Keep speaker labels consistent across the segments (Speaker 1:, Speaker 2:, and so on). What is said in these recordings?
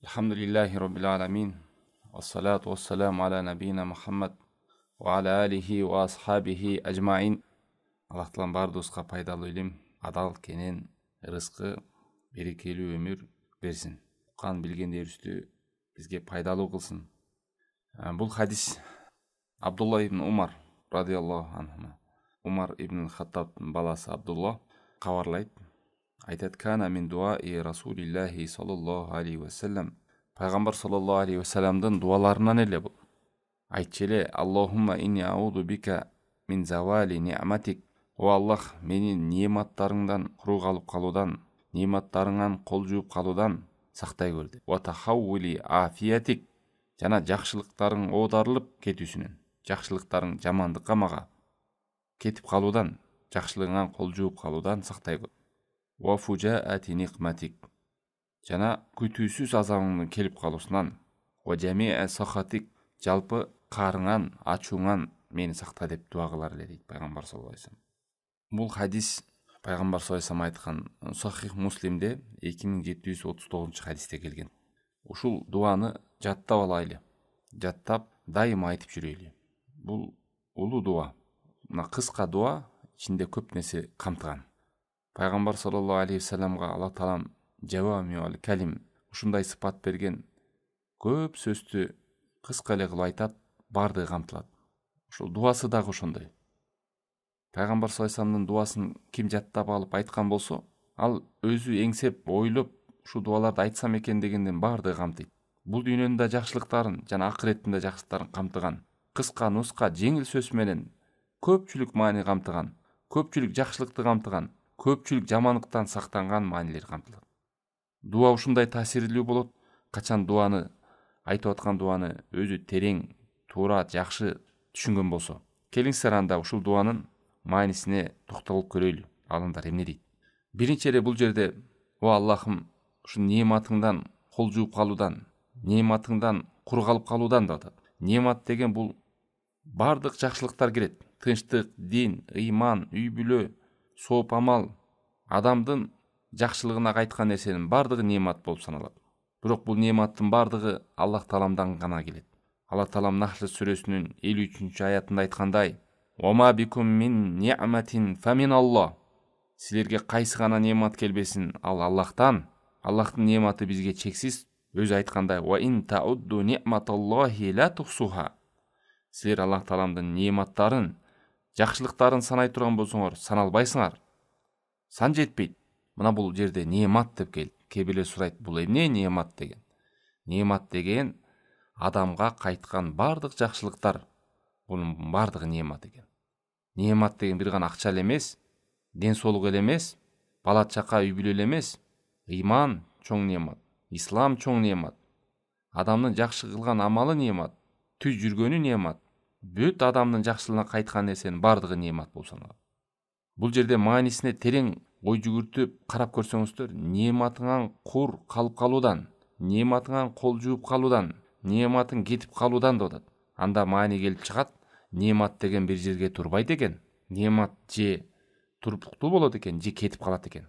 Speaker 1: Alhamdulillahi Rabbil Alamin. Wassalatu wassalamu ala nabiyina Muhammad wa ala alihi wa ashabihi ajma'in. Allah Taala бардыбызга пайдалуу илим, адал кенен рызкы, берекелүү өмүр берсин. Уккан билгендерибизди бизге пайдалуу кылсын. Бул хадис Абдулла ибн Умар радиаллаху анху. Умар ибн Хаттабтын баласы Абдулла кабарлайт. Айтат: "Кана мин дуаи Расулиллахи саллаллаху алейхи ва саллям." Пайгамбар саллаллаху алейхи ва саллямдын дуаларынан эле бул. Айтчу эле: "Аллахумма инни ауду бика мин завали ни'матик." О Аллах, мени нематтарыңдан куру калып калуудан, нематтарыңан кол жууп калуудан сактай көр деп. Ва тахаввули афиятик, жана жакшылыктарың оодарылып кетүүсүнөн, жакшылыктарың жамандыкка мага кетип калуудан, жакшылыгыңан кол жууп калуудан сактай көр. Ва фужаати никматик, жана күтүүсүз азабыңдын келип калуусунан. Ва жамиа сахатик, жалпы каарыңан, ачууңан мени сакта деп дуа кылар эле дейт пайгамбар саллаллаху алейхи ва саллям. Бул хадис пайгамбар саллаллаху алейхи ва саллям айткан Сахих Муслимде 2739 хадисте келген. Ушул дуаны жаттап алайлы. Жаттап дайыма айтып жүрөйлү. Бул улуу дуа. Мына кыска дуа ичинде көп нерсе камтыган. Пайгамбар саллаллаху алейхи ва саллямга Аллах Таалам жавамиул калим ушундай сыпат берген. Көп сөздү кыска эле кылып айтат, бардыгы камтылат. Ушул дуасы дагы ошондой. Пайгамбар саллаллаху алейхи ва саллямдын дуасын ким жаттап алып айткан болсо, ал өзү эңсеп, ойлоп, ушул дуаларды айтсам экен дегенден бардыгы камтыйт. Бул дүйнөнүн да жакшылыктарын жана акыреттин да жакшылыктарын камтыган. Кыска, нуска, жеңил сөз менен көпчүлүк маани камтыган, көпчүлүк жакшылыкты камтыган, көпчүлүк жамандыктан сактанган маанилер камтылат. Дуа ушундай таасирлүү болот, качан дуаны айтып аткан дуаны өзү терең, туура, жакшы түшүнгөн болсо. Келиңиздер анда ушул дуанын маанисине токтолуп көрөйлү. Алыңдар эмне дейт? Биринчи эле бул жерде: "О Аллахым, ушул нематыңдан кол жууп калуудан, нематыңдан кур калып калуудан" деп атат. Немат деген бул бардык жакшылыктар кирет. Тынчтык, дин, ыйман, үй бүлө, сооп амал, адамдын жакшылыгына кайткан нерсенин бардыгы немат болуп саналат. Бирок бул нематтын бардыгы Аллах Тааламдан гана келет. Аллах Таалам Нахл сүрөсүнүн 53-аятында айткандай: "Ома бикум мин ни'матин фамин Аллах." Силерге кайсы гана немат келбесин, ал Аллахтан. Аллахтын нематы бизге чексиз. Өзү айткандай: "Ва ин таудду ни'маталлахи ла тухсуха." Силер Аллах Тааламдын нематтарын, жакшылыктарын санай турган болсоңор, саналбайсыңар. Сан жетпейт. Мына бул жерде немат деп келди. Кээ бирлер сурайт: "Бул эмне немат деген?" Немат деген адамга кайткан бардык жакшылыктар. Бунун бардыгы немат экен. Немат деген бир гана акча эле эмес, ден соолук эле эмес, бала чака, үй бүлө эле эмес. Ыйман чоң немат, ислам чоң немат. Адамдын жакшы кылган амалы немат, түз жүргөнү немат. Бүт адамдын жакшылыгына кайткан нерсенин бардыгы немат болуп саналат. Бул жерде маанисине терең ой жүгүртүп карап көрсөңүздөр, нематыңан кур калып калуудан, нематыңан кол жууп калуудан, нематың кетип калуудан деп атат. Анда маани келип чыгат: немат деген бир жерге турбайт экен. Немат же туруктуу болот экен, же кетип калат экен.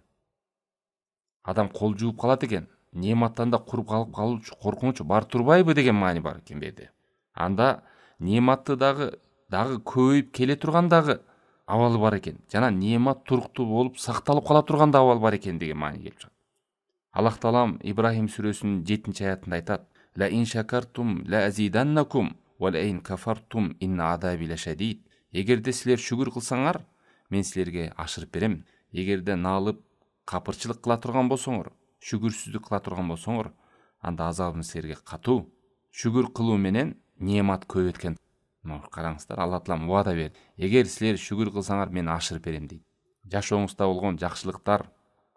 Speaker 1: Адам кол жууп калат экен. Нематтан да куруп калып калуучу коркунучу бар турбайбы деген маани бар экен берде. Анда нематты дагы көбөйүп келе турган дагы абалы бар экен. Жана немат туруктуу болуп сакталып кала турган да абал бар экен деген маани келип чыгат. Аллах Таалам Ибрахим сүрөсүнүн 7-аятында айтат: "Ла ин шакартум ла азиданнакум ва ла ин кафартум инна адаби лашадид." Эгерде силер шүгүр кылсаңар, мен силерге ашырып берем. Эгерде налып капырчылык кыла турган болсоңор, шүгүрсүздүк кыла турган болсоңор, анда азабым силерге катуу. Шүгүр кылуу менен немат көп эткен. Караңыздар, Алла Таалам убада берди. Эгер силер шүгүр кылсаңар, мен ашырып берем дейт. Жашооңузда болгон жакшылыктар,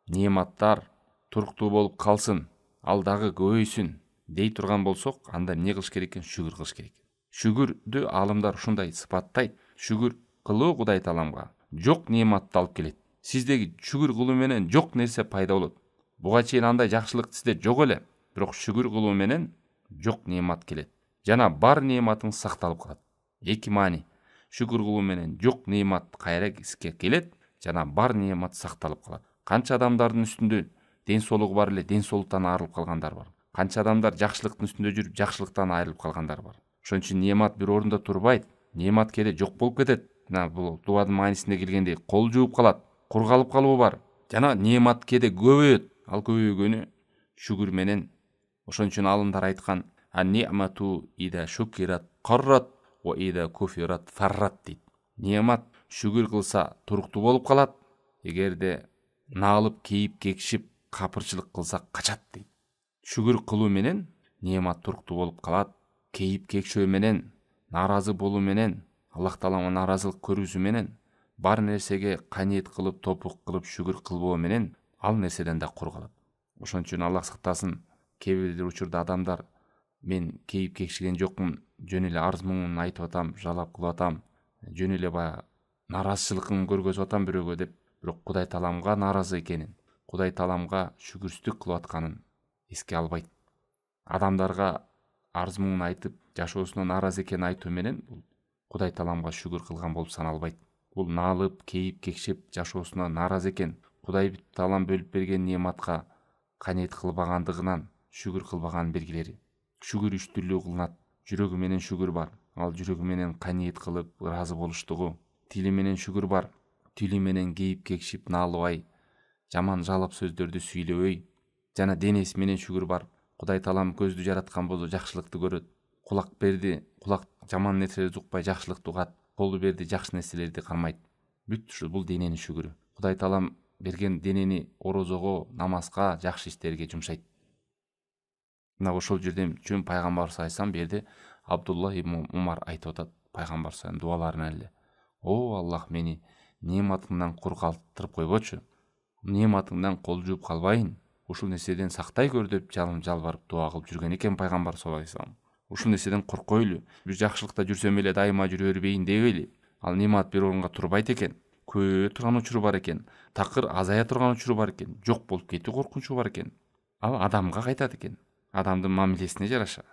Speaker 1: нематтар туруктуу болуп калсын, ал дагы көбөйсүн дей турган болсок, анда эмне кылыш керек экен? Шүгүр кылыш керек. Шүгүрдү алымдар ушундай сыпаттайт. Шүгүр кылуу Кудай Тааламга жок нематты алып келет. Сиздеги шүгүр кылуу менен жок нерсе пайда болот. Буга чейин андай жакшылык сизде жок эле, бирок шүгүр кылуу менен жок немат келет. Жана бар нематың сакталып калат. Эки маани. Шүгүр кылуу менен жок немат кайра сизге келет, жана бар немат сакталып калат. Канча адамдардын үстүндө ден соолугу бар эле, ден соолуктан арылып калгандар бар. Канча адамдар жакшылыктын үстүндө жүрүп жакшылыктан айрылып калгандар бар. Ошон үчүн немат бир орунда турбайт. Немат кээде жок болуп кетет. Мына бул дубадын маанисинде келгендей кол жууп калат, кур калып калуу бар. Жана немат кээде көбөйөт. Ал көбөйгөнү шүгүр менен. Ошон үчүн алымдар айткан: "Ан-ни'мату ида шукират qarrat wa ида куфират фаррат" дейт. Немат шүгүр кылса туруктуу болуп калат, эгерде наалып, кейип, кекшип, капырчылык кылса качат дейт. Шүгүр кылуу менен немат туруктуу болуп калат. Кейип, кекшөө менен, наразы болуу менен, Аллах Таалага наразылык көрүүсү менен, бар нерсеге каниет кылып, топук кылып шүгүр кылбоо менен ал нерседен да кур калат. Ошон үчүн Аллах сактасын, кээ бир учурда адамдар: "Мен кейип кекшиген жокмун, жөн эле арыз муңун айтып атам, жалап кылып атам, жөн эле баягы наразычылыгын көргөзүп атам бирөөгө" деп, бирок Кудай Тааламга наразы экенин, Кудай Тааламга шүгүрсүздүк кылып атканын эске албайт. Адамдарга арыз муңун айтып, жашоосуна нааразы экенин айтуу менен бул Кудай Тааламга шүгүр кылган болуп саналбайт. Бул наалып, кейип, кекшип, жашоосуна нааразы экен, Кудай Таалам бөлүп берген нематка каниет кылбагандыгынан шүгүр кылбаганын белгилери. Шүгүр үч түрлүү кылынат. Жүрөгү менен шүгүр бар. Ал жүрөгү менен каниет кылып, ыраазы болуштугу. Тили менен шүгүр бар. Тили менен кейип, кекшип, наалыбай, жаман жалап сөздөрдү сүйлөбөй. Жана денеси менен шүгүр бар. Кудай Таалам көздү жараткан болсо жакшылыкты көрөт. Кулак берди, кулак жаман нерселерди укпай жакшылыкты угат. Колду берди, жакшы нерселерди кармайт. Бүт ушу бул дененин шүгүрү. Кудай Таалам берген денени орозого, намазга, жакшы иштерге жумшайт. Мына ошол жерден чүн пайгамбар саллаллаху алейхи берди Абдулла ибн Умар айтып атат пайгамбар саллаллаху дуаларынан эле: "О Аллах, мени нематыңдан кур калтырып койбочу. Нематыңдан кол жууп калбайын. Ушул нерседен сактай көр" деп жалбарып дуа кылып жүргөн экен пайгамбар саллаллаху алейхи. Ушул нерседен коркойлу. Бир жакшылыкта жүрсөм эле дайыма жүрө бербейин дебейли. Ал немат бир орунга турбайт экен. Көбөйө турган учуру бар экен. Такыр азая турган учуру бар экен. Жок болуп кетүү коркунучу бар экен. Ал адамга кайтат экен. Адамдын мамилесине жараша.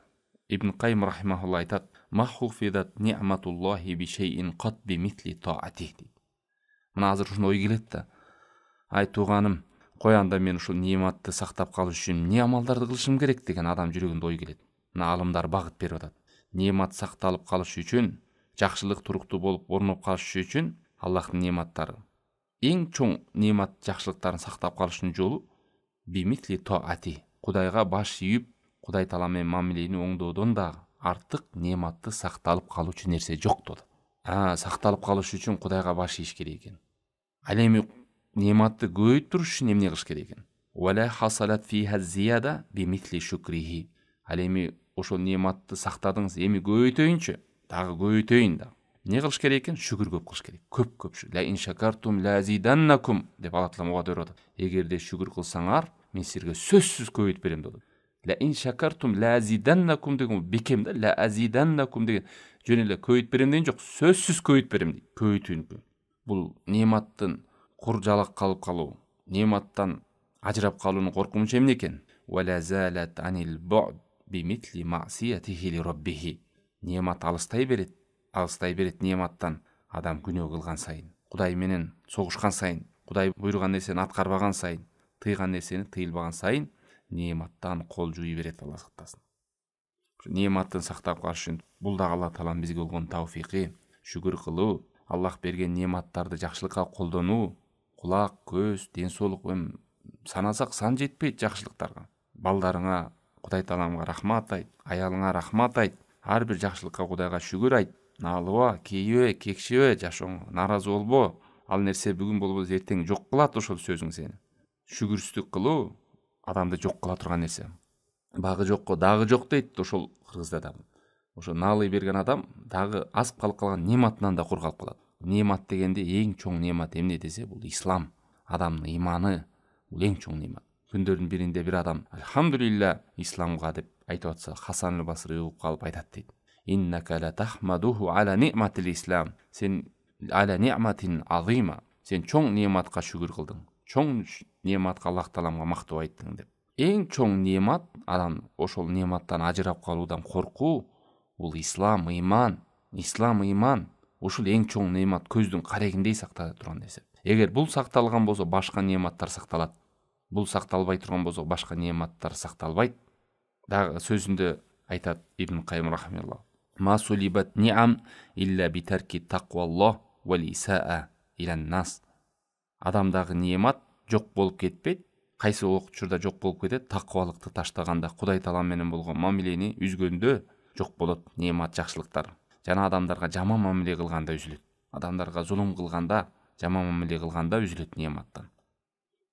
Speaker 1: Ибн Кайым рахимахулла айтат: "Ма хуфидат ни'матуллахи би шейин кат би мисли таатих" дейт. Мына азыр ушуну ой келет да: "Ай тууганым, кой анда мен ушул нематты сактап калыш үчүн эмне амалдарды кылышым керек" деген адам жүрөгүндө ой келет. Мына алымдар багыт берип атат. Немат сакталып калыш үчүн, жакшылык туруктуу болуп орноп калыш үчүн Аллахтын нематтары, эң чоң немат жакшылыктарын сактап калыштын жолу бимисли таати, Кудайга баш ийип, Кудай Таала менен мамилени оңдоодон да артык нематты сакталып калуучу нерсе жок деп атат. Сакталып калыш үчүн Кудайга баш ийиш керек экен. Ал эми нематты көбөйтүп туруш үчүн эмне кылыш керек экен? Вала хасалат фиха зияда бимисли шукрихи. Ал эми ошол нематты сактадыңыз, эми көбөйтөйүнчү, дагы көбөйтөйүн да. Не кылыш керек экен? Шүгүр көп кылыш керек. Көп. Ла ин шакартум ла азиданнакум деп Алла Таала мага берип атат. Эгерде шүгүр кылсаңар, мен силерге сөзсүз көбөйтүп берем деп атат. Ла ин шакартум ла азиданнакум деген бекем да, ла азиданнакум деген жөн эле көбөйтүп берем деген жок, сөзсүз көбөйтүп берем дейт. Көбөйтүүнү. Бул нематтын кур жалак калып калуу, нематтан ажырап калуунун коркунучу эмне экен? Вала залат анил бу'д бимисли маъсиятихи ли раббихи. Немат алыстай берет нематтан адам күнөө кылган сайын, Кудай менен согушкан сайын, Кудай буйруган нерсени аткарбаган сайын, тыйган нерсени тыйылбаган сайын нематтан кол жууй берет. Алла сактасын. Нематтын сактап калыш үчүн бул да Алла Таалам бизге болгон тавфики, шүгүр кылуу, Аллах берген нематтарды жакшылыкка колдонуу, кулак, көз, ден соолук, санасак сан жетпейт жакшылыктарга. Балдарыңа Кудай Тааламга рахмат айт, аялыңа рахмат айт, ар бир жакшылыкка Кудайга шүгүр айт. Наалыба, кейибе, кекшибе, жашооңо наразы болбо. Ал нерсе бүгүн болбосо эртең жок кылат ошол сөзүң сени. Шүгүрсүздүк кылуу адамды жок кыла турган нерсе. Багы жокко дагы жок дейт ошол кыргызда да. Ошо наалый берген адам дагы азып калып калган нематынан да кур калып калат. Немат дегенде эң чоң немат эмне десе, бул ислам. Адамдын иманы бул эң чоң немат. Күндөрдүн биринде бир адам "Алхамдулилля исламга" деп айтып атса, Хасан аль-Басри угуп калып айтат дейт: "Иннака ла тахмадуху ала ни'матил ислам". Сен ала ни'матин азима. Сен чоң нематка шүгүр кылдың. Чоң нематка Аллах Тааламга мактоо айттың деп. Эң чоң немат, адам ошол нематтан ажырап калуудан коркуу, бул ислам, ыйман. Ислам, ыйман. Ушул эң чоң немат, көздүн карегиндей сактала турган нерсе. Эгер бул сакталган болсо, башка нематтар сакталат. Бул сакталбай турган болсо, башка нематтар сакталбайт. дагы сөзүндө айтат Ибн Кайым рахималлах: ма сулибат ниам илля битарки тақваллах вал исаа илан нас. Адамдагы неемат жок болуп кетпейт, кайсы учурда жок болуп кетет? Такыбалыкты таштаганда, Кудай таала менен болгон мамилени үзгөндө жок болот неемат, жакшылыктар. Жана адамдарга жаман мамиле кылганда үзүлөт. Адамдарга зулум кылганда, жаман мамиле кылганда үзүлөт неематтан.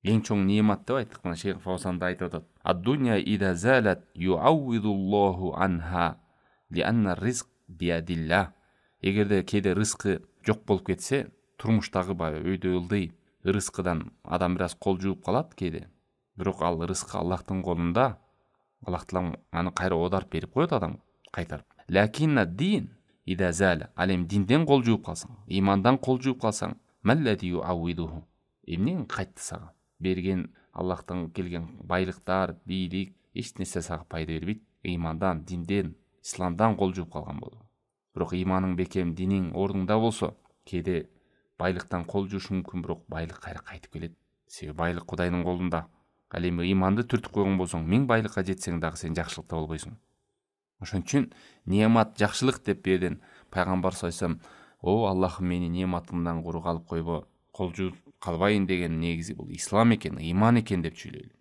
Speaker 1: Эң чоң неемат деп айттык. Мына Шейх Фаузан да айтып атат: ад-дунья ида залат юауидуллаху анха лианна ризк биядилла. Эгерде кээде рызкы жок болуп кетсе, турмуштагы баягы өйдө ылдый рызкыдан адам бир аз кол жууп калат кээде. Бирок ал рызкы Аллахтын колунда. Аллах таала аны кайра оодарып берип коет адамга кайтарып. Лакинна дин ида зала. Ал эми динден кол жууп калсаң, имандан кол жууп калсаң, маллади юауидуху. Эмне кайтты сага? Берген Аллахтан келген байлыктар, бийлик эч нерсе сага пайда бербейт. Имандан, динден, исламдан кол жууп калган болду. Бирок иманың бекем, диниң ордуңда болсо, кээде байлыктан кол жуушуң мүмкүн, бирок байлык кайра кайтып келет. Себеби байлык Кудайдын колунда. Ал эми иманды түртүп койгон болсоң, 1000 байлыкка жетсең дагы сен жакшылыкта болбойсуң. Ошон үчүн неемат жакшылык деп берден пайгамбар саллаллаху о Аллахым мени неематыңдан куру калып койбо, кол жууп калбайын деген негизи бул ислам экен, иман экен деп түшүнөлү.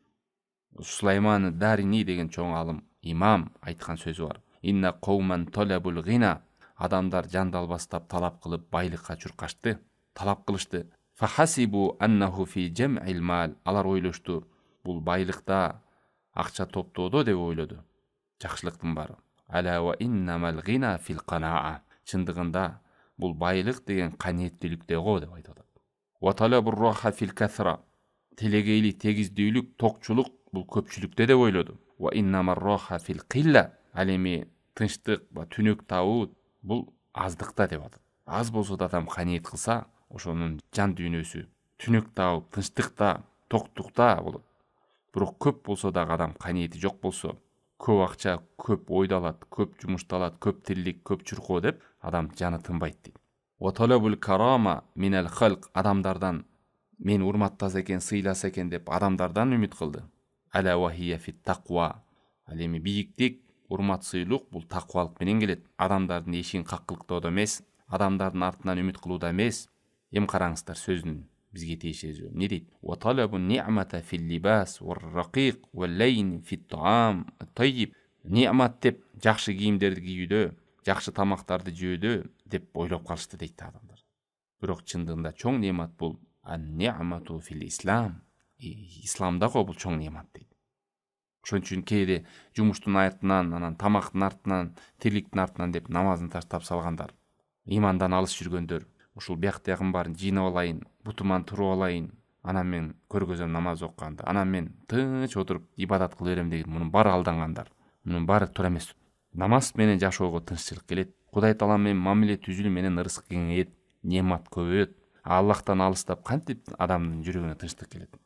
Speaker 1: Сулайман Дарини деген чоң алым, имам айткан сөзү бар: инна кауман талабул гина. Адамдар жандалбастап талап кылып байлыкка чуркашты, талап кылышты. Фахасибу аннаху фи жам'ил мал. Алар ойлошту, бул байлыкта, акча топтоодо деп ойлоду. Жакшылыктын бары. Ала ва иннамал гина фил канаа. Чындыгында бул байлык деген каниеттүүлүктө го деп айтып атат. Ва талабур раха фил касра. Телегейлик, тегиздүүлүк, токчулук бул көпчүлүктө деп ойлоду. Ва иннамар раха фил килла. Ал эми тынчтык ба түнөк табуу бул аздыкта деп атат. Аз болсо да адам каниет кылса, ошонун жан дүйнөсү түнөк табып, тынчтыкта, токтукта болот. Бирок көп болсо дагы адам каниети жок болсо, көп акча, көп ойдалат, көп жумушталат, көп тирлик, көп чуркоо деп адам жаны тынбайт дейт. Ва талабул карама минал халк. Адамдардан мен урматтаса экен, сыйласа экен деп адамдардан үмүт кылды. Ала ва хия фит тақва. Ал эми бийиктик, урмат, сыйлык бул таквалык менен келет. Адамдардын эшигин каккылыктоодо эмес, адамдардын артынан үмүт кылууда эмес. Эми караңыздар сөзүн бизге тиешеси. Не дейт? Ва талабу ни'мата фил либас вар ракиq вал лайн фит таам таyyib. Ни'мат деп жакшы кийимдерди кийүүдө, жакшы тамактарды жөөдө деп ойлоп калышты дейт адамдар. Бирок чындыгында чоң не'мат бул ан-ни'мату фил ислам. Исламда го бул чоң не'мат дейт. Ошон үчүн кээде жумуштун артынан, анан тамактын артынан, тирликтин артынан деп намазын таштап салгандар, имандан алыс жүргөндөр, ушул биякты баарын жыйнап алайын, бутуман туруп алайын, анан мен көргөзөм намаз окуганды, анан мен тыныч отуруп ибадат кыла берем деген, мунун баары алдангандар. Мунун баары туура эмес. Намаз менен жашоого тынччылык келет. Кудай таала менен мамиле түзүлүү менен ырызык кеңейет, неъмат көбөйөт. Аллахтан алыстап кантип адамдын жүрөгүнө тынчтык келет.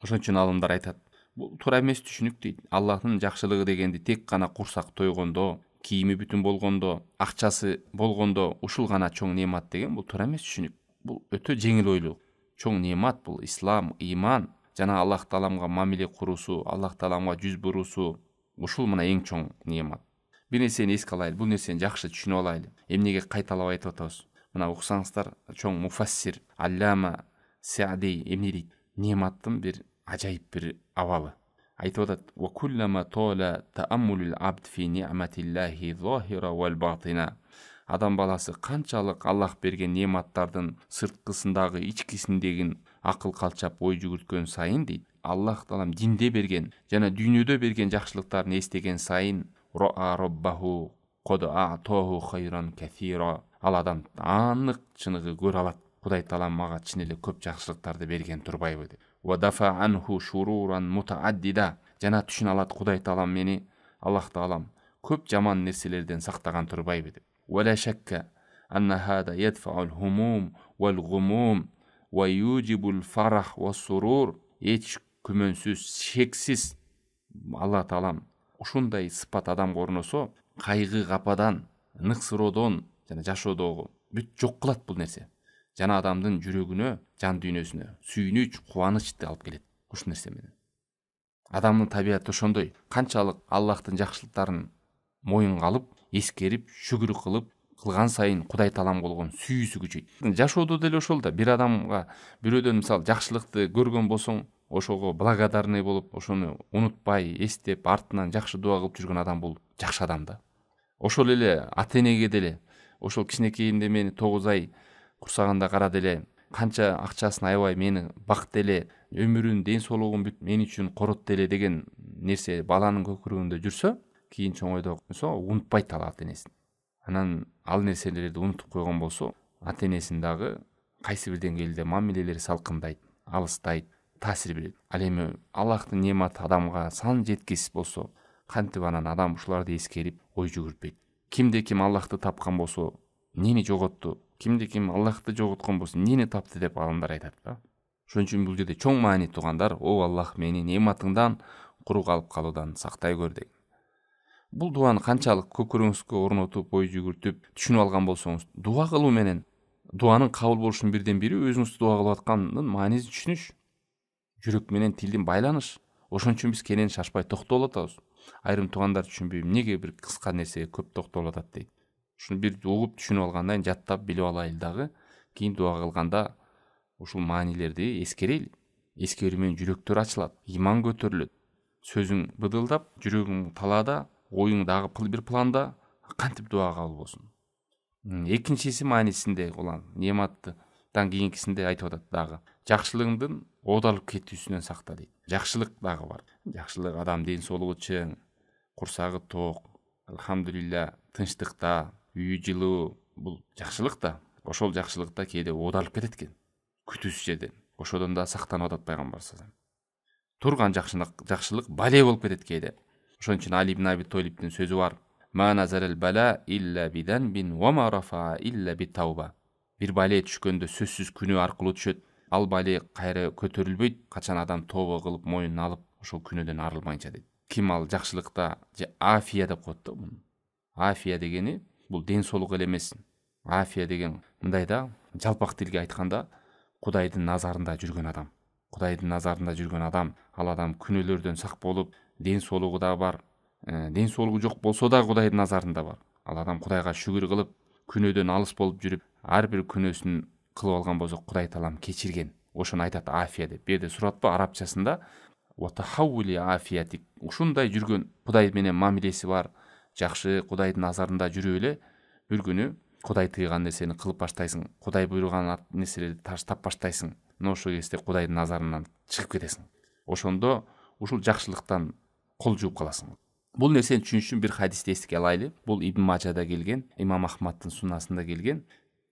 Speaker 1: Ошон үчүн алымдар айтат, бул туура эмес түшүнүк дейт. Аллахтын жакшылыгы дегенди тек гана курсак тойгондо, кийими бүтүн болгондо, акчасы болгондо ушул гана чоң неъмат деген бул туура эмес түшүнүк. Бул өтө жеңил ойлуу. Чоң неъмат бул ислам, иман жана Аллах тааламга мамиле куруусу, Аллах тааламга жүз буруусу. Ушул мына эң чоң неъмат. Бир нерсени эске алайлы, бул нерсени жакшы түшүнүп алайлы. Эмнеге кайталап айтып атабыз? Мына уксаңыздар, чоң муфассир Аллама Саади эмне дейт? Неъматтын бир ажайып бир абалы. Айтып атат: "Ва куллама тола тааммулул абд фи ни'матиллахи зохира вал батина." Адам баласы канчалык Аллах берген неъматтардын сырткысындагы, ичкисиндеги акыл калчап ой жүгүрткөн сайын дейт, Аллах таалам динде берген жана дүйнөдө берген жакшылыктарын эстеген сайын ра'a роббаху код а'тоху хайран кафира. Ал адам анык чыныгы көрө алат. Кудай таалам мага чын эле көп жакшылыктарды берген турбайбы деп. Ва дафа анху шуруран мутааддида. Жана түшүнө алат, Кудай таалам мени, Аллах таалам көп жаман нерселерден сактаган турбайбы деп. Вала шакка анна хада ядфа'ул хумум вал гумум ва юджибул фарах ва сурур. Эч күмөнсүз, шексиз Аллах таалам ушундай сыпат адамга орносо, кайгы, кападан, ныксыроодон жана жашоодогу бүт жок кылат бул нерсе. Жана адамдын жүрөгүнө, жан дүйнөсүнө сүйүнүч, кубанычты алып келет ушул нерсе менен. Адамдын табияты ошондой. Канчалык Аллахтын жакшылыктарын моюнга алып, эскерип, шүгүр кылып, кылган сайын Кудай таалам болгон сүйүүсү күчөйт. Жашоодо деле ошол да. Бир адамга бирөөдөн мисалы жакшылыкты көргөн болсоң, ошого благодарный болуп, ошону унутпай, эстеп, артынан жакшы дуа кылып жүргөн адам бул жакшы адам да. Ошол эле ата-энеге деле ошол кичинекейимде мени 9 ай курсагында карады эле, канча акчасын аябай мени бакты эле, өмүрүн, ден соолугун бүт мен үчүн коротду эле деген нерсе баланын көкүрөгүндө жүрсө, кийин чоңойдо болсо унутпайт ал ата-энесин. Анан ал нерселерди унутуп койгон болсо, ата-энесин дагы кайсы бир деңгээлде мамилелери салкындайт, алыстайт, таасир берет. Ал эми Аллахтын нематы адамга сан жеткис болсо, кантип анан адам ушуларды эскерип ой жүгүртпөйт. Кимде ким Аллахты тапкан болсо, нени жоготту? Кимде ким Аллахты жоготкон болсо, нени тапты деп адамдар айтат да. Ошон үчүн бул жерде чоң маани туугандар, о Аллах мени нематыңдан куру калып калуудан сактай көр деген. Бул дуаны канчалык көкүрөгүңүзгө орнотуп, ой жүгүртүп, түшүнүп алган болсоңуз, дуа кылуу менен дуанын кабыл болушунун бирден бири өзүңүз дуа кылып аткандын маанисин түшүнүш. Жүрөк менен тилдин байланыш. Ошон үчүн биз кенен шашпай токтолуп атабыз. Айрым туугандар түшүнбөйм, эмнеге бир кыска нерсеге көп токтолуп атат дейт. Ушуну бир угуп түшүнүп алгандан кийин жаттап билип алайлы дагы, кийин дуа кылганда ушул маанилерди эскерейли. Эскерүү менен жүрөктөр ачылат, иман көтөрүлөт. Сөзүң быдылдап, жүрөгүң талаада, оюң дагы бир планда, кантип дуа кабыл болсун. Экинчиси маанисинде улам нематтан кийинкисинде айтып атат дагы. Жакшылыгыңдын оодалып кетүүсүнөн сакта дейт. Жакшылык дагы бар. Жакшылык адам ден соолугу чың, курсагы ток, алхамдулилля, тынчтыкта, үйү жылуу, бул жакшылык да. Ошол жакшылыкта кээде оодалып кетет экен. Күтүүсүз жерден. Ошодон да сактанып атат пайгамбар саллаллаху алейхи вассалам. Турган жакшылык бале болуп кетет кээде. Ошон үчүн Али ибн Аби Толибдин сөзү бар. Ма назарал бала илля биданбин ва ма рафа илля битауба. Бир бале түшкөндө сөзсүз күнөө аркылуу түшөт. Ал бале кайра көтөрүлбөйт, качан адам тобо кылып, моюнун алып, ошол күнөөдөн арылбайынча дейт. Ким ал жакшылыкта афия деп коет да муну. Афия дегени бул ден соолук эле эмес. Афия деген мындай да, жалпак тилге айтканда, Кудайдын назарында жүргөн адам. Кудайдын назарында жүргөн адам, ал адам күнөөлөрдөн сак болуп, ден соолугу да бар. Ден соолугу жок болсо да Кудайдын назарында бар. Ал адам Кудайга шүгүр кылып, күнөөдөн алыс болуп жүрүп, ар бир күнөөсүн кылып алган болсо Кудай таалам кечирген. Ошону айтат афия деп. Бу жерде суратпа арабчасында ватахаули афиятик. Ушундай жүргөн Кудай менен мамилеси бар, жакшы Кудайдын назарында жүрүп эле бир күнү Кудай тыйган нерсени кылып баштайсың, Кудай буйруган нерселерди таштап баштайсың. Но ошол кезде Кудайдын назарынан чыгып кетесиң. Ошондо ушул жакшылыктан кол жууп каласың. Бул нерсени түшүнүш үчүн бир хадисти эске алайлы. Бул Ибн Мажада келген, Имам Ахмадтын суннасында келген,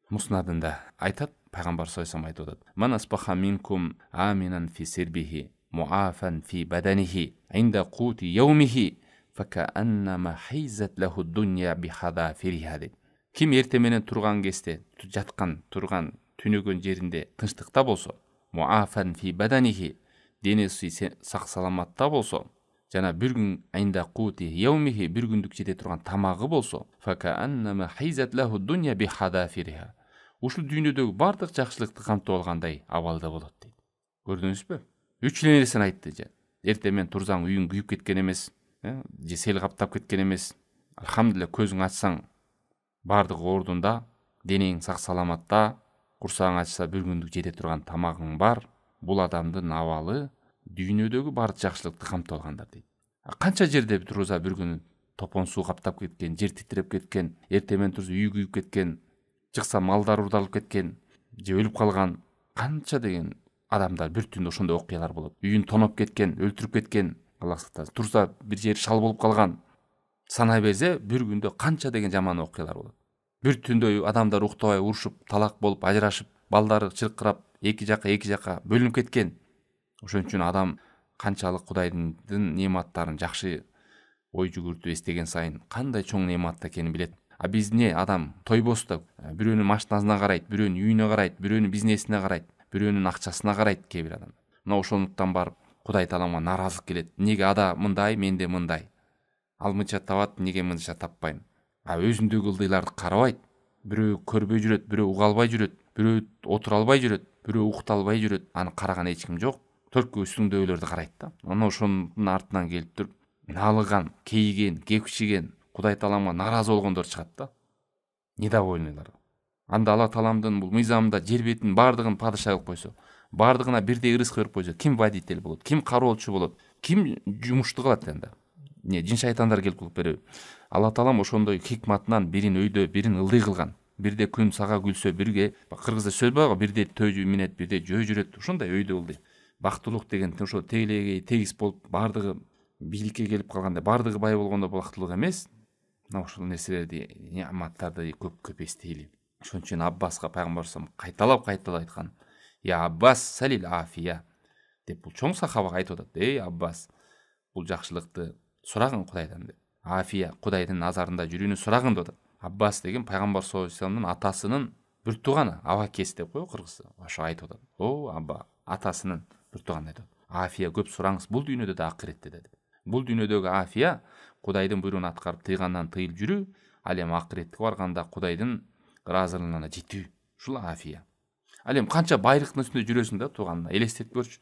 Speaker 1: Муснадында айтат, пайгамбар саллаллаху алейхи вассалам айтат: "Ман асбаха минкум аминан фи сирбихи, муафан фи баданихи, инда кути яумихи, факааннама хайзат лаху дунья бихадафириха." Ким эрте менен турган кезде, жаткан, турган, түнөгөн жеринде тынчтыкта болсо, муафан фи баданихи, денеси сак саламатта болсо, жана бир күн айында кути яумихи, бир күндүк жете турган тамагы болсо, факааннама хайзат лаху дунья бихадафириха. Ушул дүйнөдөгү бардык жакшылыкты камтып алгандай абалда болот дейт. Көрдүңүзбү? Үч нерсени айтты. Эрте менен турсаң үйүң күйүп кеткен эмес, же сел каптап кеткен эмес. Алхамдулилля, көзүң ачсаң бардыгы ордунда, денең сак саламатта, курсаң ачса бир күндүк жете турган тамагың бар. Бул адамдын абалы дүйнөдөгү бардык жакшылыкты камтып алгандар дейт. Канча жерде турса бир күнү топон суу каптап кеткен, жер титиреп кеткен, эрте менен турса үй күйүп кеткен, чыкса малдар урдалып кеткен, же өлүп калган, канча деген адамдар бир түндө ошондой окуялар болот. Үйүн тоноп кеткен, өлтүрүп кеткен, Аллах сактасын. Турса бир жери шал болуп калган. Санай берсе бир күндө канча деген жаман окуялар болот. Бир түндө адамдар уктабай урушуп, талак болуп, ажырашып, балдары чыркырап, эки жака бөлүнүп кеткен. Ошон үчүн адам канчалык Кудайдын нематтарын жакшы ой жүгүртүп эстеген сайын кандай чоң немат экенин билет. А биз адам тойбоста бирөөнүн машинасына карайт, бирөөнүн үйүнө карайт, бирөөнүн бизнесине карайт, бирөөнүн акчасына карайт кээ бир адам. Мына ошондуктан барып Кудай тааламга наразылык келет. Неге ада мындай, менде мындай? Ал мынча табат, неге мынча таппайм? А өзүндөгү ылдыйларды карабайт. Бирөө көрбөй жүрөт, бирөө уга албай жүрөт, бирөө отура албай жүрөт, бирөө укута албай жүрөт. Аны караган эч ким жок. төрткү үстүңдөгүлөрдү карайт да. Анан ошонун артынан келип туруп налыган, кейиген, кепшиген, Кудай Тааламга наразы болгондор чыгат да. Недовольныйлар. Анда Алла Тааламдын бул мыйзамында жер бетинин баардыгын падыша кылып койсо, баардыгына бирдей ырызкы берип койсо, ким водитель болот, ким кароолчу болот, ким жумушту кылат анда? Жин шайтандар келип кылып береби? Алла Таалам ошондой хикматынан бирин өйдө, бирин ылдый кылган. Бирде күн сага күлсө, бирге кыргызда сөз бар го, бирде төжү минет, бирде жөө жүрөт. Ошондой өйдө ылдый. Бактылык деген ошо тегелегей тегиз болуп, баардыгы бийликке келип калганда, баардыгы бай болгондо бактылык эмес. Ошол нерселерди, неаматтарды көп эстейли. Ошон үчүн Аббаска пайгамбарыбыз кайталап айткан: "Я Аббас, салил афия" деп бул чоң сахабага айтып атат. Эй Аббас, бул жакшылыкты сурагын Кудайдан деп. Афия, Кудайдын назарында жүрүүнү сурагын деп атат. Аббас деген пайгамбар саллаллаху алейхи вассаламдын атасынын бир тууганы, абакеси деп коет кыргызча. Ошо айтып атат. О, Абба, атасынын бир тууганы айтып атат. Афия көп сураңыз, бул дүйнөдө да акыретте деп. Бул дүйнөдөгү афия Кудайдын буйругун аткарып тыйгандан тыйыл жүрүү, ал эми акыретке барганда Кудайдын ыраазылыгына жетүү. Ушул афия. Ал эми канча байлыктын үстүндө жүрөсүң да, тууганына элестетип көрчү.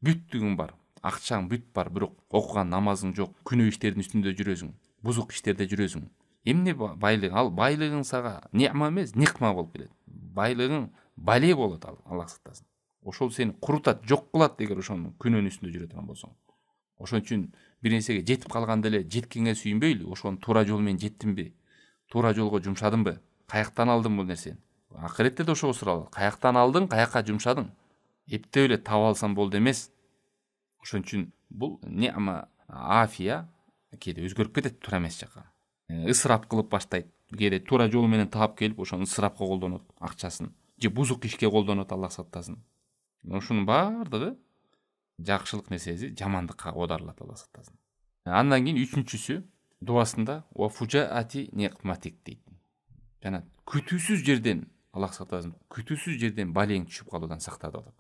Speaker 1: Бүттүгүң бар, акчаң бүт бар, бирок окуган намазың жок, күнөө иштердин үстүндө жүрөсүң, бузук иштерде жүрөсүң. Эмне байлык? Ал байлыгың сага не'ма эмес, никма болуп келет. Байлыгың бале болот, Аллах сактасын. Ошол сени курутат, жок кылат эгер ошону күнөөнүн үстүндө жүрө турган болсоң. Ошон үчүн бир нерсеге жетип калганда эле жеткенге сүйүнбөйлү. Ошону туура жол менен жеттимби? Туура жолго жумшадымбы? Каяктан алдым бул нерсени? Акыретте да ошого суралат. Каяктан алдың, каякка жумшадың? Эптеп эле таап алсам болду эмес. Ошон үчүн бул не'ма афия кээде өзгөрүп кетет туура эмес жака. Ысырап кылып баштайт. Кээде туура жол менен таап келип, ошону ысырапка колдонот, акчасын. Же бузук ишке колдонот, Аллах сактасын. Ошонун баардыгы жакшылык нерсеси жамандыкка оодарылат, Аллах сактасын. Андан кийин үчүнчүсү дуасында ва фужаати никматик дейт. Жана күтүүсүз жерден, Аллах сактасын, күтүүсүз жерден балең түшүп калуудан сакта деп атат.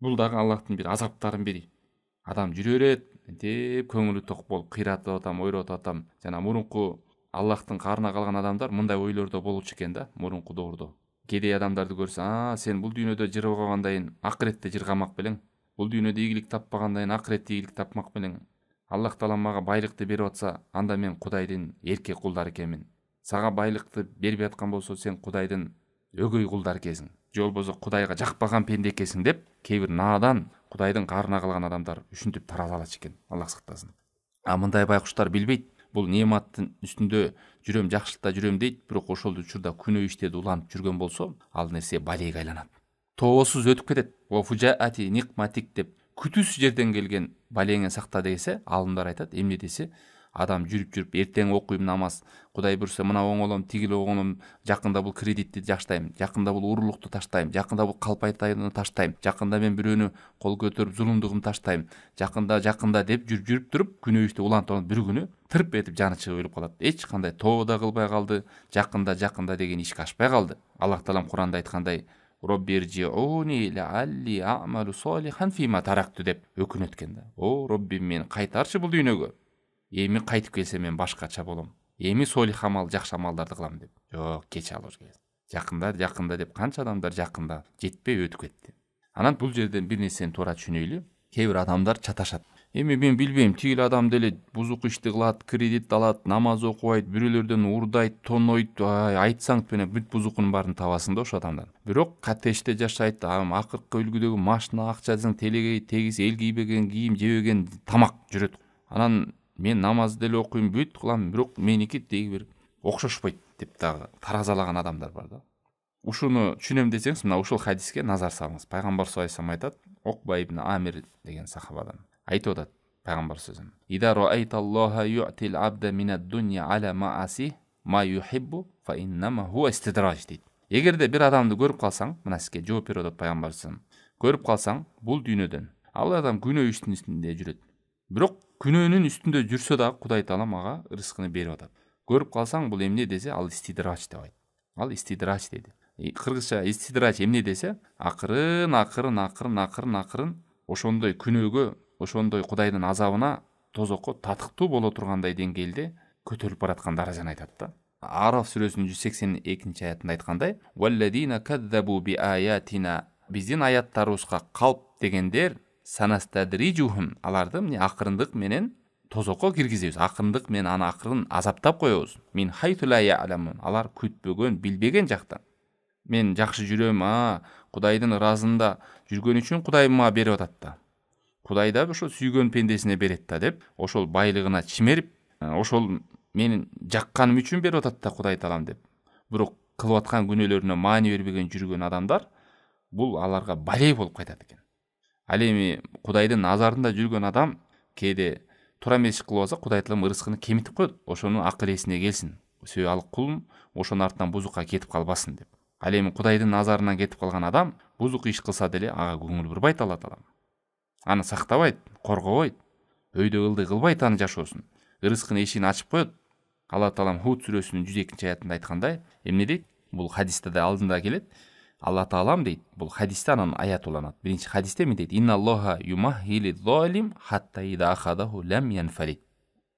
Speaker 1: Бул дагы Аллахтын бир азаптарын бири. Адам жүрө берет, деп көңүлү ток болуп, кыйратып атам, ойротуп атам. Жана мурунку Аллахтын карына калган адамдар мындай ойлордо болчу экен да, мурунку доордо. Кедей адамдарды көрсө, сен бул дүйнөдө жыргагандан акыретте жыргамак белең. Бул дүйнөдө ийгилик таппагандан акыретте ийгилик тапмак белең. Аллах Таалам мага байлыкты берип атса, анда мен Кудайдын эркек кулдары экенмин. Сага байлыкты бербей аткан болсо, сен Кудайдын өгөй кулдары экенсиң. Же болбосо Кудайга жакпаган пенде экенсиң деп, кээ бир наадан Кудайдын карына калган адамдар үшүнтүп тарала алат экен, Аллах сактасын. Мындай байкуштар билбейт. Бул неаматтын үстүндө жүрөм, жакшылыкта жүрөм дейт, бирок ошол учурда күнөө иштерди уланып жүргөн болсо, ал нерсе балеге айланат. Тоосуз өтүп кетет. Ва фужаати никматик деп күтүүсүз жерден келген балеңе сакта десе, алымдар айтат, эмне десе, адам жүрүп эртең окуйм намаз, Кудай буйрса мына оңолом, тигил оңолом, жакында бул кредитти таштайм, жакында бул урурлукту таштайм, жакында бул калпайтайны таштайм, жакында мен бирөөнү кол көтөрүп зулумдугун таштайм, жакында деп жүрүп туруп күнөө ишти улантып бир күнү тырп этип жаны чыгып өлүп калат. Эч кандай тоо да кылбай калды, жакында деген ишке ашпай калды. Аллах Таалам Куранда айткандай: Робби иржиуни лаалли а'малу солихан фима таракту деп өкүнөт экен да. О, Роббим, мени кайтарчы бул дүйнөгө. Эми кайтып келсе мен башкача болом. Эми солих амал, жакшы амалдарды кылам деп. Жок, кеч алыр. Жакында деп канча адамдар жакында жетпей өтүп кетти. Анан бул жерден бир нерсени туура түшүнөйлү. Кээ бир адамдар чаташат. Эми мен билбейм, тигил адам деле бузук ишти кылат, кредит алат, намаз окубайт, бирөөлөрдөн урдайт, тонойт, айтсаң менен бүт бузукунун баарын табасың да ошо адамдан. Бирок катеште жашайт, акыркы үлгүдөгү машина, акчасың, телегей, тегиз эл кийбеген кийим, жебеген тамак жүрөт. Анан мен намаз деле окуйм, бүт кылам, бирок меники деги бир окшошпойт деп дагы таразалаган адамдар бар да. Ушуну түшүнөм десеңиз, мына ушул хадиске назар салыңыз. Пайгамбар саллаллаху алейхи вассалам айтат, Окба ибн Амир деген сахабадан айтып атат пайгамбар сөзүн. Ида раайталлаха ю'тил абда минад-дунья ала ма'аси ма юхиббу фа иннама хуа истидраж дейт. Эгерде бир адамды көрүп калсаң, мына сизге жооп берип атат пайгамбар сөзүн. Көрүп калсаң, бул дүйнөдөн ал адам күнөө иштин үстүндө жүрөт. Бирок күнөөнүн үстүндө жүрсө да Кудай Таалам ага рызкыны берип атат. Көрүп калсаң, бул эмне десе, ал истидрач деп айт. Ал истидрач дейт. Кыргызча истидрач эмне десе, акырын ошондой күнөөгө, ошондой Кудайдын азабына, тозокко татыктуу боло тургандай деңгээлде көтөрүлүп бараткан даражаны айтат да. Араф сүрөсүнүн 182 аятында айткандай: "Валладина кадзабу би аятина", биздин аяттарыбызга калп дегендер санастадрижухум, аларды эмне акырындык менен тозокко киргизебиз, акырындык менен аны акырын азаптап коебуз. Мин хайту ла я'ламун, алар күтпөгөн, билбеген жактан. Мен жакшы жүрөм, Кудайдын ыраазында жүргөн үчүн Кудай мага берип атат да. Кудай да ошо сүйгөн пендесине берет да деп, ошол байлыгына чимерип, ошол менин жакканым үчүн берип атат да Кудай таалам деп. Бирок кылып аткан күнөөлөрүнө маани бербеген жүргөн адамдар, бул аларга балей болуп кайтат экен. Ал эми Кудайдын назарында жүргөн адам кээде туура эмес иш кылып алса, Кудай таалам ырыскыны кемитип коет. Ошону акыл эсине келсин. Себеби ал кулум ошонун артынан бузукка кетип калбасын деп. Ал эми Кудайдын назарынан кетип калган адам бузук иш кылса деле ага көңүл бурбайт Алла таалам. Аны сактабайт, коргобойт, өйдө ылдый кылбайт аны жашоосун. Ырыскынын эшигин ачып коет. Алла таалам Худ сүрөсүнүн 102-аятында айткандай, эмне дейт? Бул хадисте да алдында келет. Алла таалам дейт, бул хадисте анын аят уланат. Биринчи хадисте эмне дейт? Инналлаха юмахили залим хатта ида ахадаху лам янфалит.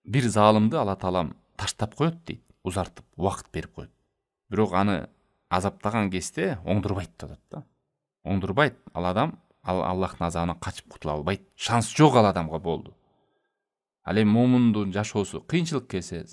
Speaker 1: Бир залымды Алла таалам таштап коет дейт, узартып, убакыт берип коет. Бирок аны азаптаган кезде оңдурбайт деп атат да. Оңдурбайт. Ал адам Аллахтын азабынан качып кутула албайт. Шанс жок ал адамга болду. Ал эми момундун жашоосу кыйынчылык келсе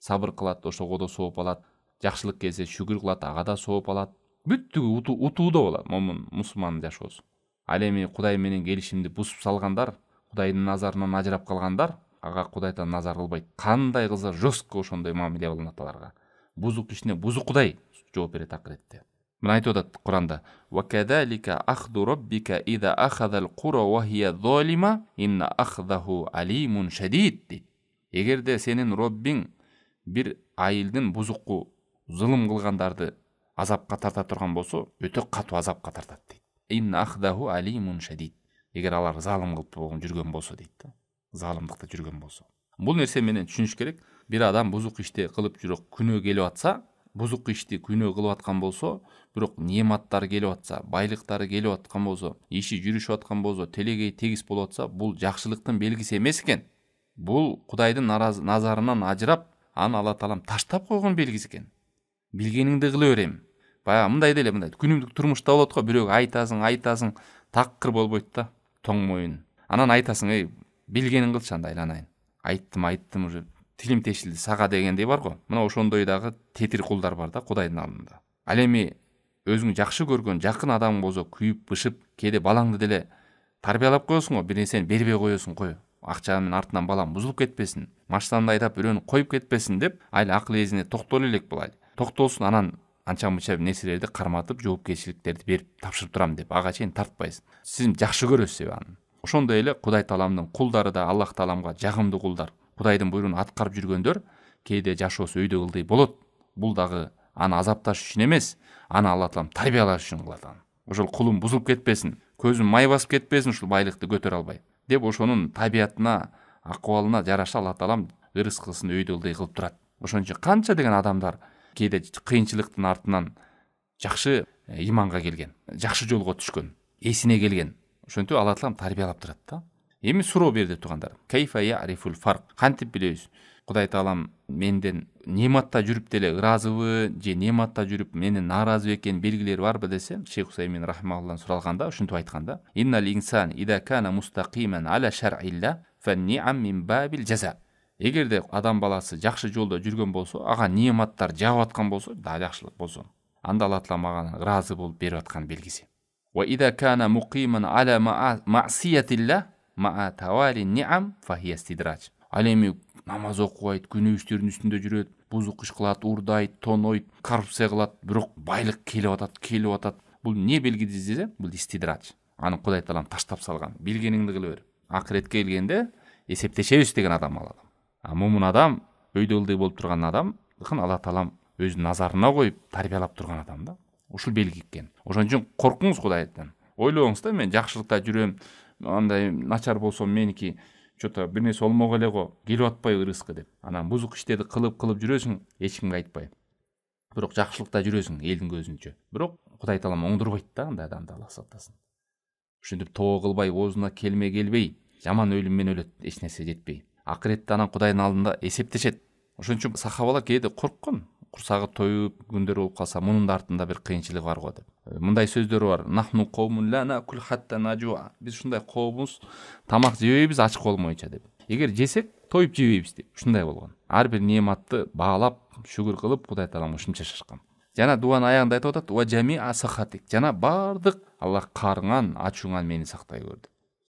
Speaker 1: сабыр кылат, ошого да сооп алат. Жакшылык келсе шүгүр кылат, ага да сооп алат. Бүттүгү утууда болот момун мусулмандын жашоосу. Ал эми Кудай менен келишимди бузуп салгандар, Кудайдын назарынан ажырап калгандар, ага Кудай таалам назар кылбайт. Кандай кылса жестко ошондой мамиле кылынат аларга. Бузук ишине бузук Кудай жооп берет акыретте. Мына айтып атат Куранда: "Ва кадалика ахду раббика иза ахадал кура ва хия залима, инна ахдаху алимун шадид." дейт. Эгерде сенин Роббиң бир айылдын бузукку зулум кылгандарды азапка тарта турган болсо, өтө катуу азапка тартат дейт. Инна ахдаху алимун шадид. Эгер алар залым кылып жүргөн болсо дейт да. Залымдыкта жүргөн болсо. Бул нерсе менен түшүнүш керек. Бир адам бузук ишти кылып жүрөк күнөө келип атса, бузук ишти күнөө кылып аткан болсо, бирок неаматтар келип атса, байлыктары келип аткан болсо, иши жүрүшүп аткан болсо, телегей тегиз болуп атса, бул жакшылыктын белгиси эмес экен. Бул Кудайдын назарынан ажырап, аны Алла таалам таштап койгон белгиси экен. Билгениңди кыла берем. Баягы мындай деле, мындай күнүмдүк турмушта болот го, бирөөгө айтасың, такыр болбойт да, тоң моюн. Анан айтасың, билгенин кылчы анда айланайын. Айттым уже тилим тешилди сага дегендей бар го. Мына ошондой дагы тетир кулдар бар да Кудайдын алдында. Ал эми өзүң жакшы көргөн жакын адамың болсо күйүп бышып, кээде балаңды деле тарбиялап коесуң го, бир нерсени бербей коесуң, кой. Акчанын артынан балам бузулуп кетпесин, машинамды айдап бирөөнү коюп кетпесин деп, айыл акыл эзине токтоло элек бул айыл. Токтолсун, анан анча-мынча нерселерди карматып, жоопкерчиликтерди берип тапшырып турам деп, ага чейин тартпайсыз. Сиз жакшы көрөсүз аны. Ошондой эле Кудай тааламдын кулдары да Аллах тааламга жагымдуу кулдар, Кудайдын буйругун аткарып жүргөндөр кээде жашоосу өйдө ылдый болот. Бул дагы аны азапташ үчүн эмес, аны Алла таалам тарбиялаш үчүн кылат. Ошол кулум бузулуп кетпесин, көзүм май басып кетпесин, ушул байлыкты көтөрө албай деп, ошонун табиятына, акыбалына жараша Алла таалам ырыскысын өйдө ылдый кылып турат. Ошон үчүн канча деген адамдар кээде кыйынчылыктын артынан жакшы иманга келген, жакшы жолго түшкөн, эсине келген. Ошентип Алла таалам тарбиялап турат да. Эми суроо берди тургандар. Кайфа я'рифул фарк? Кантип билебиз? Кудай таалам менден нематта жүрүп деле ыраазыбы, же нематта жүрүп менен нааразы экенин белгилери барбы десе, Шейх Усаймин рахимахулладан суралганда ушинтип айтканда: "Иннал инсан ида кана мустақиман ала шар'илла фан-ни'ам мин бабил жаза." Эгерде адам баласы жакшы жолдо жүргөн болсо, ага нематтар жагып аткан болсо, да жакшылык болсо, анда Алла таалам ага ыраазы болуп берип аткан белгиси. Ва ида кана муқиман ала ма'сиятилла ма'a тавали ни'ам фа хия истидрач. Ал эми намаз окубайт, күнөө иштеринин үстүндө жүрөт, бузук иш кылат, урдайт, тонойт, коррупция кылат, бирок байлык келип атат. Бул не белгиси десе, бул истидрач. Аны Кудай таалам таштап салган. Билгениңди кыла бер. Акыретке келгенде эсептешебиз деген адам ал адам. Момун адам, өйдө ылдый болуп турган адам, Алла таалам өзүнүн назарына коюп тарбиялап турган адам да. Ушул белги экен. Ошон үчүн коркуңуз Кудайдан. Ойлоңуз да, мен жакшылыкта жүрөм, андай начар болсо меники чото бир нерсе болмок эле го, келип атпайбы ырыскы деп. Анан бузук иштерди кылып жүрөсүң, эч кимге айтпай. Бирок жакшылыкта жүрөсүң элдин көзүнчө. Бирок Кудай таалам оңдурбайт да андай адамды, Алла сактасын. Ушинтип тоо кылбай, оозуна келбей, жаман өлүм менен өлөт, эч нерсе жетпей. Акыретте анан Кудайдын алдында эсептешет. Ошон үчүн сахабалар кээде корккон. курсагы тоюп күндөр болуп калса мунун да артында бир кыйынчылык бар го деп. Мындай сөздөр бар. Нахну каумун ла накул хатта нажуа. Биз ушундай коомбуз, тамак жебейбиз ачык болмойча деп. Эгер жесек тоюп жебейбиз деп. Ушундай болгон. Ар бир неаматты баалап, шүгүр кылып Кудай Таалам ушунча жашашкан. Жана дуанын аягында айтып атат: "Ва жами асахатик." Жана бардык Аллах карыңан, ачууңан мени сактай көр деп.